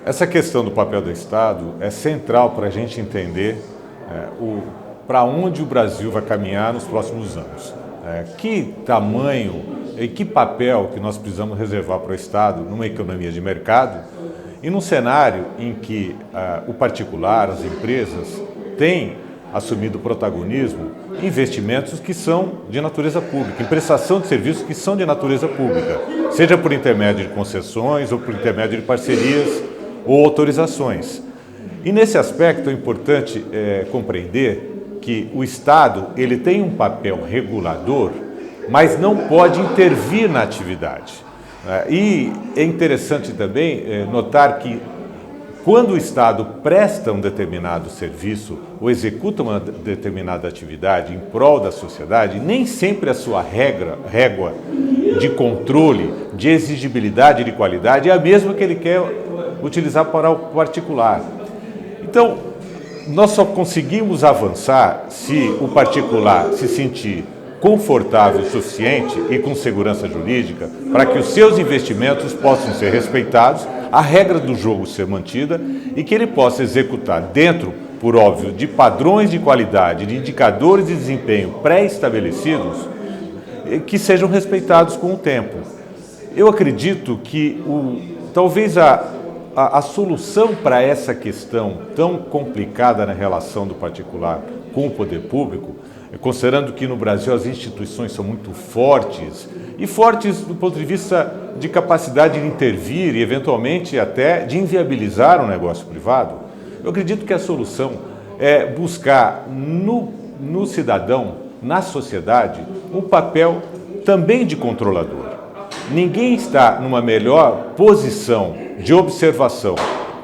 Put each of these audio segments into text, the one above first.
Essa questão do papel do Estado é central para a gente entender para onde o Brasil vai caminhar nos próximos anos. Que tamanho e que papel que nós precisamos reservar para o Estado numa economia de mercado e num cenário em que o particular, as empresas, têm assumido protagonismo em investimentos que são de natureza pública, em prestação de serviços que são de natureza pública, seja por intermédio de concessões ou por intermédio de parcerias ou autorizações. E nesse aspecto é importante compreender que o Estado ele tem um papel regulador, mas não pode intervir na atividade. E é interessante também notar que quando o Estado presta um determinado serviço ou executa uma determinada atividade em prol da sociedade, nem sempre a sua régua de controle, de exigibilidade de qualidade é a mesma que ele quer utilizar para o particular. Então, nós só conseguimos avançar se o particular se sentir confortável o suficiente e com segurança jurídica para que os seus investimentos possam ser respeitados, a regra do jogo ser mantida e que ele possa executar dentro, por óbvio, de padrões de qualidade, de indicadores de desempenho pré-estabelecidos que sejam respeitados com o tempo. Eu acredito que talvez a solução para essa questão tão complicada na relação do particular com o poder público, considerando que no Brasil as instituições são muito fortes, e fortes do ponto de vista de capacidade de intervir e, eventualmente, até de inviabilizar o negócio privado, eu acredito que a solução é buscar no cidadão, na sociedade, um papel também de controlador. Ninguém está numa melhor posição de observação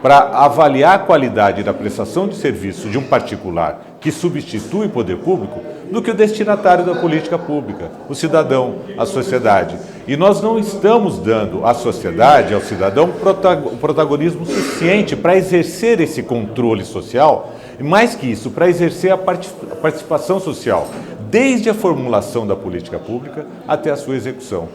para avaliar a qualidade da prestação de serviço de um particular que substitui o poder público do que o destinatário da política pública, o cidadão, a sociedade. E nós não estamos dando à sociedade, ao cidadão, protagonismo suficiente para exercer esse controle social, e mais que isso, para exercer a participação social, desde a formulação da política pública até a sua execução.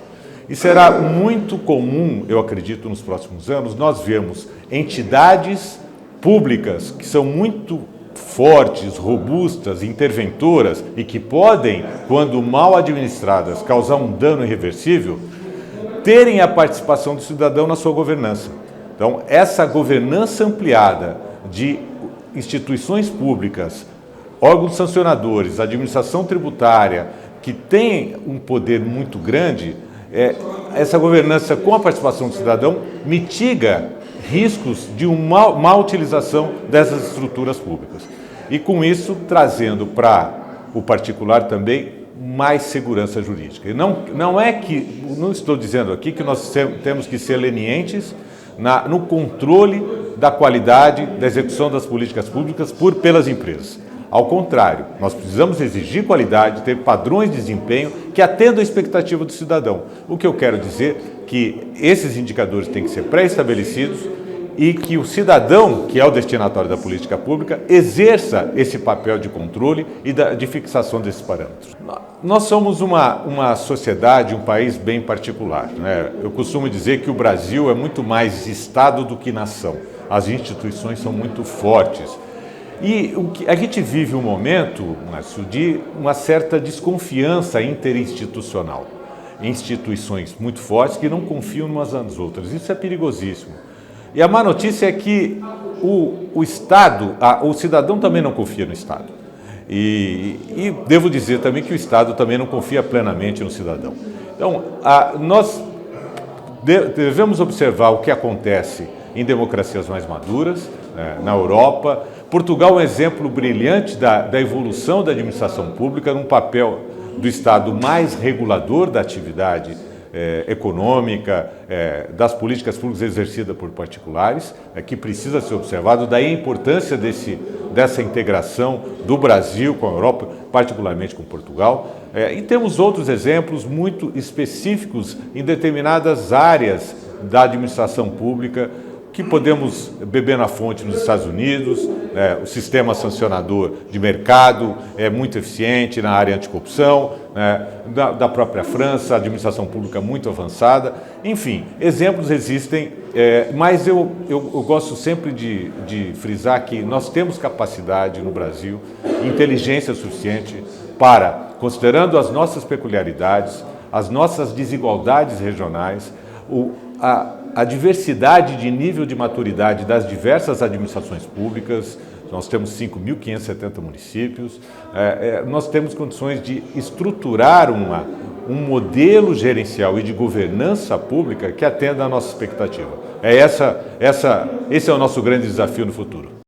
E será muito comum, eu acredito, nos próximos anos, nós vermos entidades públicas que são muito fortes, robustas, interventoras e que podem, quando mal administradas, causar um dano irreversível, terem a participação do cidadão na sua governança. Então, essa governança ampliada de instituições públicas, órgãos sancionadores, administração tributária, que tem um poder muito grande, essa governança com a participação do cidadão mitiga riscos de uma má utilização dessas estruturas públicas. E com isso, trazendo para o particular também mais segurança jurídica. E não estou dizendo aqui que nós temos que ser lenientes no controle da qualidade da execução das políticas públicas pelas empresas. Ao contrário, nós precisamos exigir qualidade, ter padrões de desempenho que atendam a expectativa do cidadão. O que eu quero dizer é que esses indicadores têm que ser pré-estabelecidos e que o cidadão, que é o destinatário da política pública, exerça esse papel de controle e de fixação desses parâmetros. Nós somos uma sociedade, um país bem particular, né? Eu costumo dizer que o Brasil é muito mais Estado do que nação. As instituições são muito fortes. E a gente vive um momento, Márcio, de uma certa desconfiança interinstitucional. Instituições muito fortes que não confiam umas nas outras. Isso é perigosíssimo. E a má notícia é que o Estado, o cidadão também não confia no Estado. E devo dizer também que o Estado também não confia plenamente no cidadão. Então, nós devemos observar o que acontece em democracias mais maduras, na Europa. Portugal é um exemplo brilhante da evolução da administração pública, num papel do Estado mais regulador da atividade econômica, das políticas públicas exercidas por particulares, que precisa ser observado, daí a importância dessa integração do Brasil com a Europa, particularmente com Portugal. E temos outros exemplos muito específicos em determinadas áreas da administração pública, que podemos beber na fonte nos Estados Unidos, o sistema sancionador de mercado é muito eficiente na área anticorrupção, da própria França, a administração pública muito avançada. Enfim, exemplos existem, mas eu gosto sempre de frisar que nós temos capacidade no Brasil, inteligência suficiente para, considerando as nossas peculiaridades, as nossas desigualdades regionais, a diversidade de nível de maturidade das diversas administrações públicas. Nós temos 5.570 municípios, nós temos condições de estruturar um modelo gerencial e de governança pública que atenda à nossa expectativa. Esse é o nosso grande desafio no futuro.